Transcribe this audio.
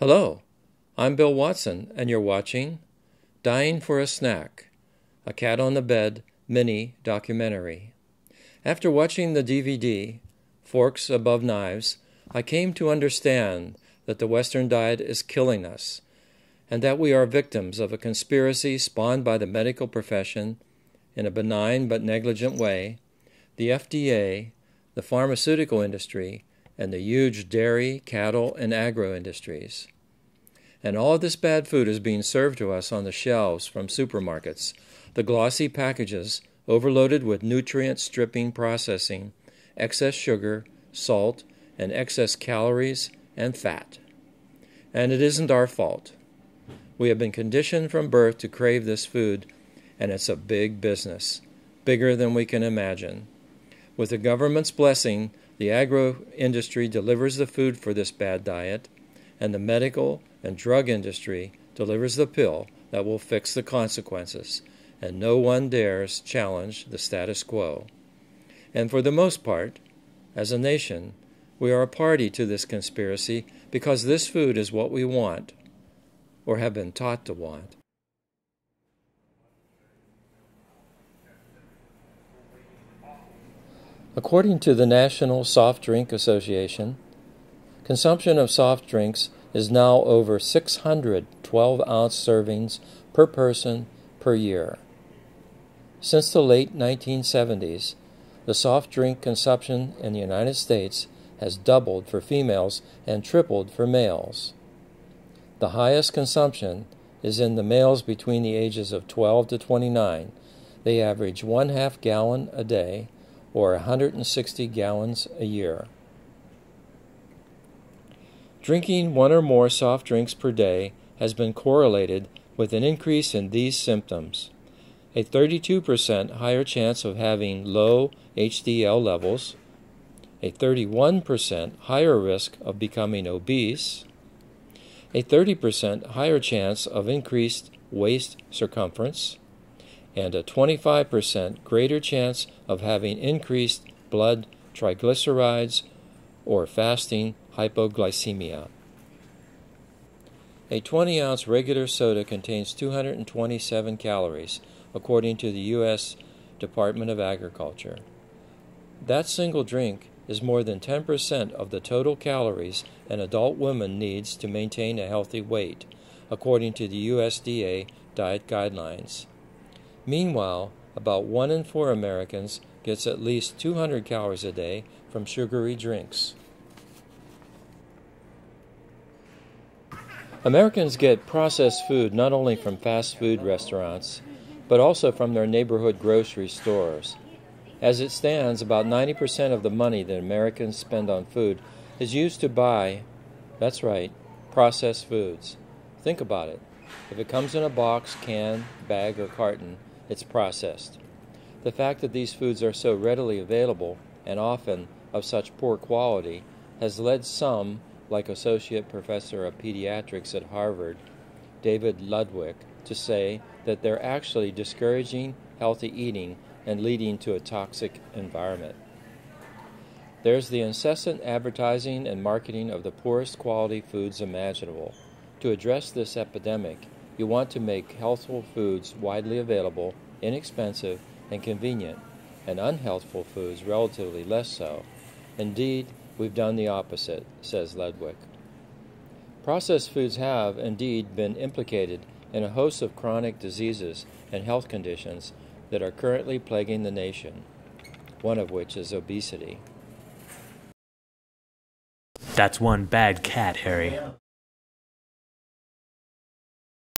Hello, I'm Bill Watson, and you're watching Dying for a Snack, a Cat on the Bed mini documentary. After watching the DVD, Forks Above Knives, I came to understand that the Western diet is killing us, and that we are victims of a conspiracy spawned by the medical profession in a benign but negligent way, the FDA, the pharmaceutical industry, and the huge dairy, cattle, and agro industries. And all of this bad food is being served to us on the shelves from supermarkets, the glossy packages overloaded with nutrient-stripping processing, excess sugar, salt, and excess calories and fat. And it isn't our fault. We have been conditioned from birth to crave this food, and it's a big business, bigger than we can imagine. With the government's blessing, the agro industry delivers the food for this bad diet, and the medical and drug industry delivers the pill that will fix the consequences, and no one dares challenge the status quo. And for the most part, as a nation, we are a party to this conspiracy because this food is what we want, or have been taught to want. According to the National Soft Drink Association, consumption of soft drinks is now over 600 12-ounce servings per person per year. Since the late 1970s, the soft drink consumption in the United States has doubled for females and tripled for males. The highest consumption is in the males between the ages of 12 to 29. They average 1/2 gallon a day, or 160 gallons a year. Drinking one or more soft drinks per day has been correlated with an increase in these symptoms: a 32% higher chance of having low HDL levels, a 31% higher risk of becoming obese, a 30% higher chance of increased waist circumference, and a 25% greater chance of having increased blood triglycerides or fasting hypoglycemia. A 20-ounce regular soda contains 227 calories, according to the U.S. Department of Agriculture. That single drink is more than 10% of the total calories an adult woman needs to maintain a healthy weight, according to the USDA diet guidelines. Meanwhile, about 1 in 4 Americans gets at least 200 calories a day from sugary drinks. Americans get processed food not only from fast food restaurants, but also from their neighborhood grocery stores. As it stands, about 90% of the money that Americans spend on food is used to buy, that's right, processed foods. Think about it. If it comes in a box, can, bag, or carton, it's processed. The fact that these foods are so readily available, and often of such poor quality, has led some, like Associate Professor of Pediatrics at Harvard, David Ludwig, to say that they're actually discouraging healthy eating and leading to a toxic environment. There's the incessant advertising and marketing of the poorest quality foods imaginable. To address this epidemic, you want to make healthful foods widely available, inexpensive, and convenient, and unhealthful foods relatively less so. Indeed, we've done the opposite, says Ludwig. Processed foods have, indeed, been implicated in a host of chronic diseases and health conditions that are currently plaguing the nation, one of which is obesity. That's one bad cat, Harry.